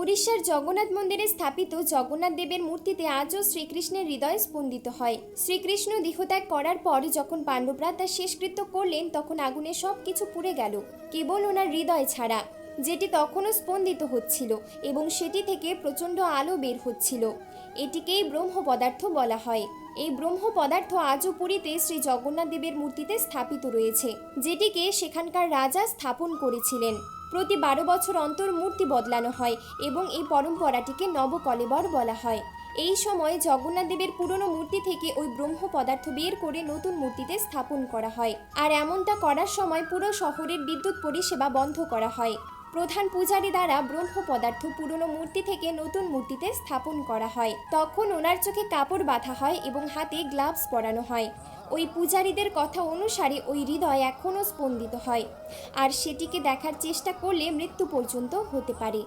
উড়িষ্যার জগন্নাথ মন্দিরে স্থাপিত জগন্নাথ দেবের মূর্তিতে আজও শ্রীকৃষ্ণের হৃদয় স্পন্দিত হয়। শ্রীকৃষ্ণ দেহত্যাগ করার পর যখন পাণ্ডবরা তার শেষকৃত্য করলেন, তখন আগুনে সব কিছু পুড়ে গেল, কেবল ওনার হৃদয় ছাড়া, যেটি তখনও স্পন্দিত হচ্ছিল এবং সেটি থেকে প্রচণ্ড আলো বের হচ্ছিল। এটিকেই ব্রহ্ম পদার্থ বলা হয়। এই ব্রহ্ম পদার্থ আজও পুরীতে শ্রী জগন্নাথ দেবের মূর্তিতে স্থাপিত রয়েছে, যেটিকে সেখানকার রাজা স্থাপন করেছিলেন। প্রতি 12 বছর অন্তর মূর্তি বদলানো হয় এবং এই পরম্পরাটিকে নবকলেবর বলা হয়। এই সময় জগন্নাথ দেবের পুরনো মূর্তি থেকে ওই ব্রহ্ম পদার্থ বের করে নতুন মূর্তিতে স্থাপন করা হয়। আর এমনটা করার সময় পুরো শহরের বিদ্যুৎ পরিষেবা বন্ধ করা হয়। প্রধান পূজারী দ্বারা ব্রহ্ম পদার্থ পুরনো মূর্তি থেকে নতুন মূর্তিতে স্থাপন করা হয়। তখন ওনার চোখে কাপড় বাঁধা হয় এবং হাতে গ্লাভস পরানো হয়। ওই পূজারীদের কথা অনুসারে ওই হৃদয় এখনও স্পন্দিত হয়, আর সেটিকে দেখার চেষ্টা করলে মৃত্যু পর্যন্ত হতে পারে।